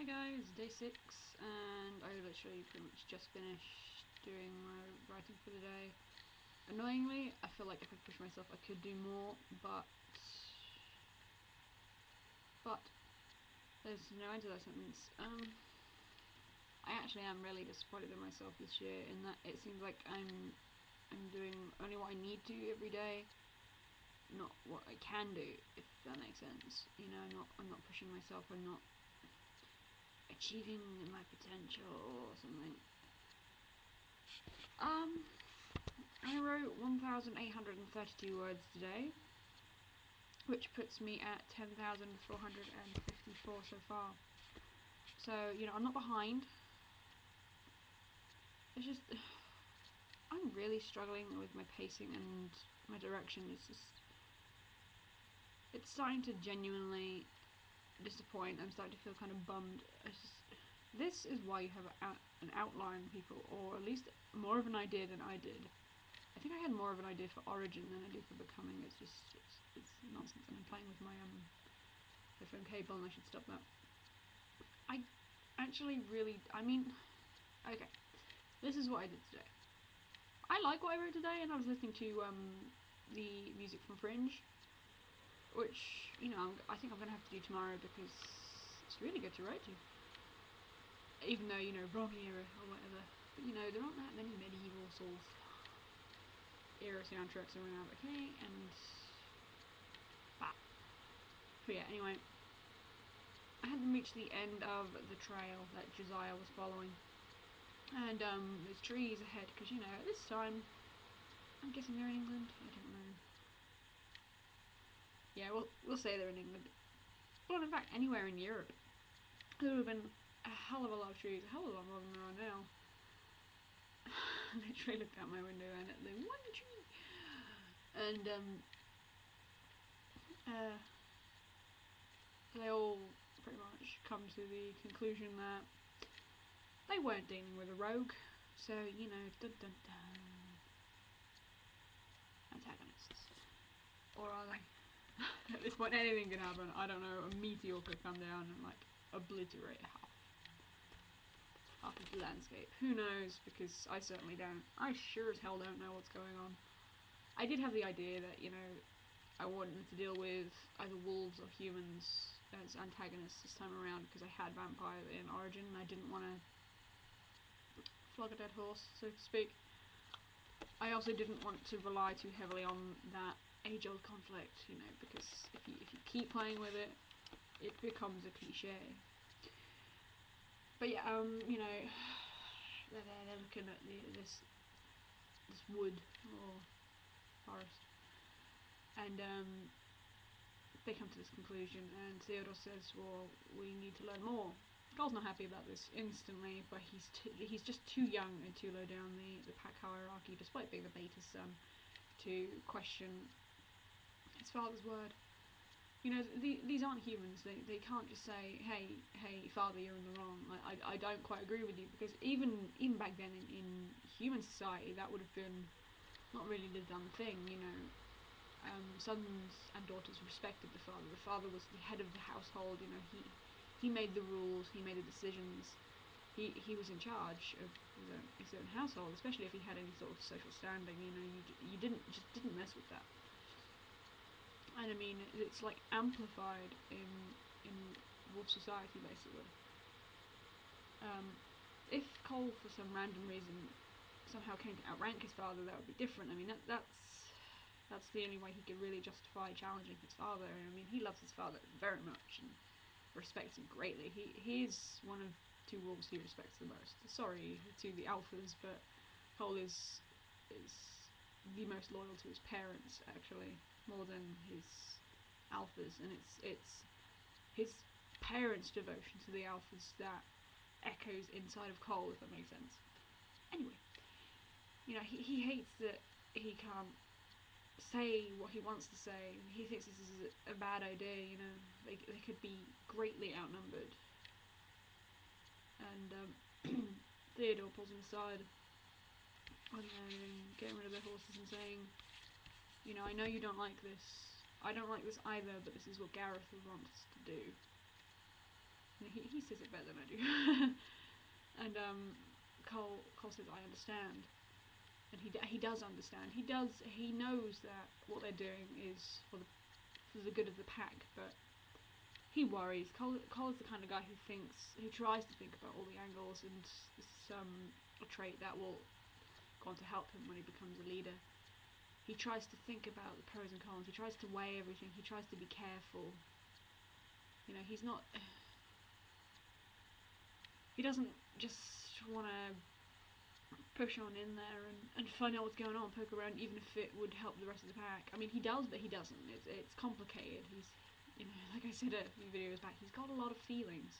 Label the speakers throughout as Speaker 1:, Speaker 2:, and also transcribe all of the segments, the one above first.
Speaker 1: Hi guys, day 6, and I literally pretty much just finished doing my writing for the day. Annoyingly, I feel like if I push myself I could do more, but there's no end to that sentence. I actually am really disappointed in myself this year in that it seems like I'm doing only what I need to every day, not what I can do, if that makes sense. You know, I'm not pushing myself, I'm not achieving my potential or something. I wrote 1,832 words today, which puts me at 10,454 so far. So, you know, I'm not behind. It's just, I'm really struggling with my pacing and my direction. It's starting to genuinely disappoint. I'm starting to feel kind of bummed. This is why you have an outline, people, or at least more of an idea than I did. I think I had more of an idea for Origin than I do for Becoming. It's nonsense, and I'm playing with my headphone cable, and I should stop that. I actually really, okay, this is what I did today. I like what I wrote today, and I was listening to the music from Fringe, which, you know, I think I'm going to have to do tomorrow because it's really good to write to. Even though, you know, wrong era or whatever. But, you know, there aren't that many medieval sort of era soundtracks around, okay? And that. But yeah, anyway. I hadn't reached the end of the trail that Josiah was following. And there's trees ahead, because, you know, at this time, I'm guessing they're in England. I don't know. Yeah, we'll say they're in England. Well, in fact, anywhere in Europe. There would have been a hell of a lot of trees, a hell of a lot more than there are now. I literally looked out my window and at the one tree. And they all pretty much come to the conclusion that they weren't dealing with a rogue. So, you know, dun dun dun. Antagonists. Or are they? At this point, anything can happen. I don't know, a meteor could come down and, like, obliterate half of the landscape. Who knows, because I certainly don't. I sure as hell don't know what's going on. I did have the idea that, you know, I wanted to deal with either wolves or humans as antagonists this time around because I had vampire in Origin and I didn't want to flog a dead horse, so to speak. I also didn't want to rely too heavily on that age-old conflict, you know, because if you keep playing with it, it becomes a cliche. But yeah, you know, they're looking at this wood or forest, and they come to this conclusion. And Theodore says, "Well, we need to learn more." Carl's not happy about this instantly, but he's just too young and too low down the pack hierarchy, despite being the beta son, to question his father's word. You know, these aren't humans. They can't just say, hey, father, you're in the wrong. I don't quite agree with you, because even back then in human society, that would have been not really the done thing, you know. Sons and daughters respected the father. The father was the head of the household, you know. He made the rules, he made the decisions. He was in charge of his own household, especially if he had any sort of social standing, you know. You didn't mess with that. And I mean, it's like amplified in wolf society, basically. If Cole, for some random reason, somehow came to outrank his father, that would be different. I mean, that's the only way he could really justify challenging his father. And I mean, he loves his father very much and respects him greatly. He is one of two wolves he respects the most. Sorry to the alphas, but Cole is the most loyal to his parents, actually, more than his alphas, and it's his parents' devotion to the alphas that echoes inside of Cole, if that makes sense. Anyway, you know, he hates that he can't say what he wants to say. He thinks this is a bad idea, you know. They could be greatly outnumbered. And Theodore pulls him aside on getting rid of their horses and saying, you know, I know you don't like this. I don't like this either, but this is what Gareth would want us to do. He says it better than I do. And Cole says, I understand. And he does understand. He knows that what they're doing is for the good of the pack, but he worries. Cole is the kind of guy who tries to think about all the angles, and it's a trait that will go on to help him when he becomes a leader. He tries to think about the pros and cons. He tries to weigh everything. He tries to be careful. You know, he's not. He doesn't just want to push on in there and find out what's going on, poke around, even if it would help the rest of the pack. I mean, he does, but he doesn't. It's complicated. He's, you know, like I said a few videos back, he's got a lot of feelings.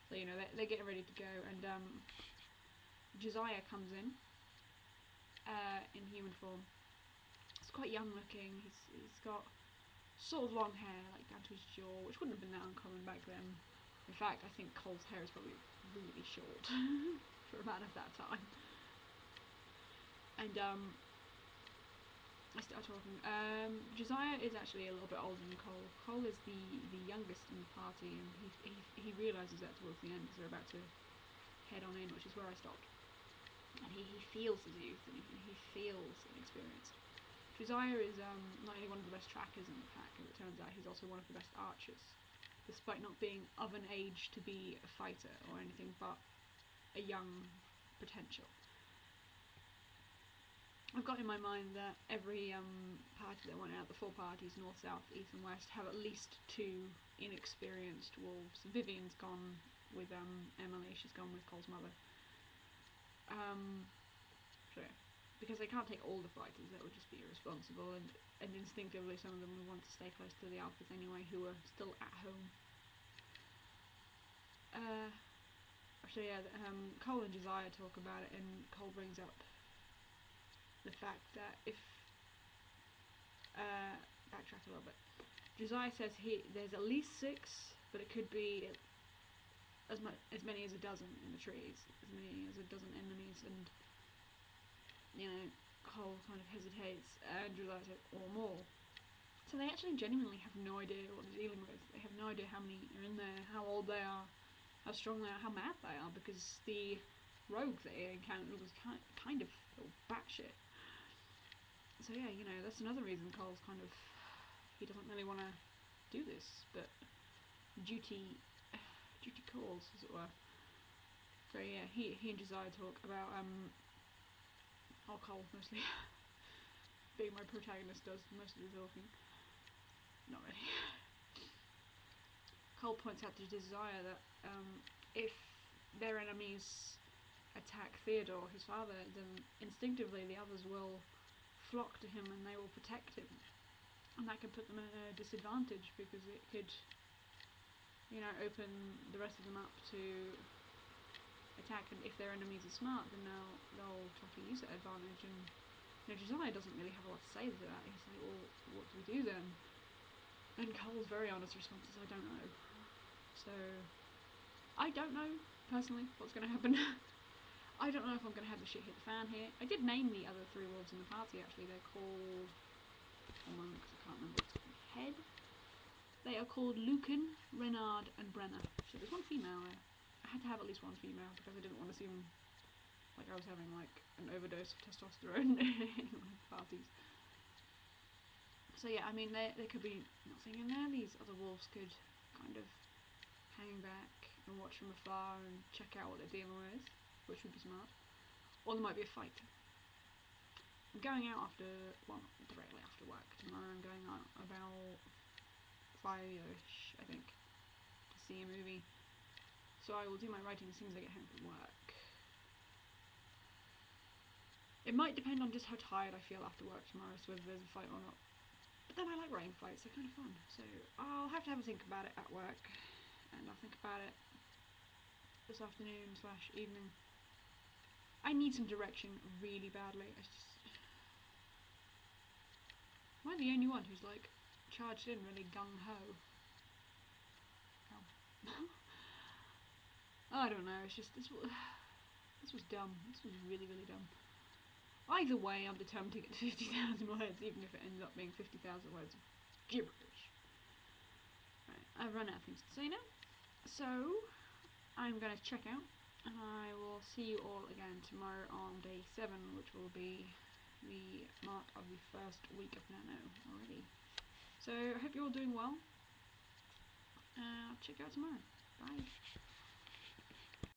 Speaker 1: So, you know, they're getting ready to go, and Josiah comes in human form. He's quite young looking. He's got sort of long hair, like down to his jaw, which wouldn't have been that uncommon back then. In fact, I think Cole's hair is probably really short for a man of that time. And I start talking. Josiah is actually a little bit older than Cole. Cole is the youngest in the party, and he realises that towards the end as they're about to head on in, which is where I stopped. And he feels his youth, and he feels inexperienced. Josiah is not only one of the best trackers in the pack, as it turns out, he's also one of the best archers, despite not being of an age to be a fighter or anything but a young potential. I've got in my mind that every party that went out, the 4 parties, north, south, east and west, have at least 2 inexperienced wolves. Vivian's gone with Emily, she's gone with Cole's mother. So yeah, because they can't take all the fighters, that would just be irresponsible, and instinctively some of them would want to stay close to the alphas anyway, who are still at home. So yeah, Cole and Josiah talk about it, and Cole brings up the fact that if backtrack a little bit. Josiah says there's at least 6, but it could be as many as a dozen in the trees, as many as a dozen enemies, and you know, Cole kind of hesitates, and Josiah says, or more. So they actually genuinely have no idea what they're dealing with. They have no idea how many are in there, how old they are, how strong they are, how mad they are, because the rogue they encountered was kind of batshit. So yeah, you know, that's another reason Cole's kind of, he doesn't really want to do this, but duty calls, as it were. So yeah, he and Josiah talk about Cole mostly being my protagonist does most of the talking. Not really. Cole points out to Josiah that if their enemies attack Theodore, his father, then instinctively the others will flock to him and they will protect him, and that could put them at a disadvantage, because it could, you know, open the rest of them up to attack, and if their enemies are smart, then they'll try to use that advantage. And you know, Josiah doesn't really have a lot to say to that. He's like, well, what do we do then? And Cole's very honest response is, I don't know. So I don't know personally what's going to happen. I don't know if I'm going to have the shit hit the fan here. I did name the other 3 wolves in the party actually. They're called, hold on, because I can't remember what's on my head. They are called Lucan, Renard and Brenna. So there's 1 female there. I had to have at least 1 female because I didn't want to seem like I was having like an overdose of testosterone in parties. So yeah, I mean, there could be nothing in there. These other wolves could kind of hang back and watch from afar and check out what they're dealing with, which would be smart. Or there might be a fight. I'm going out directly after work tomorrow. I'm going out about 5ish, I think, to see a movie. So I will do my writing as soon as I get home from work. It might depend on just how tired I feel after work tomorrow, so whether there's a fight or not. But then I like writing fights, they're kind of fun. So I'll have to have a think about it at work, and I'll think about it this afternoon / evening. I need some direction really badly. Am I the only one who's like charged in really gung-ho? I don't know, it's just, this was dumb. This was really, really dumb. Either way, I'm determined to get to 50,000 words, even if it ends up being 50,000 words of gibberish. Right, I've run out of things to say now. So, I'm gonna check out, and I will see you all again tomorrow on day 7, which will be the mark of the first week of Nano already. So, I hope you're all doing well. I'll check you out tomorrow. Bye.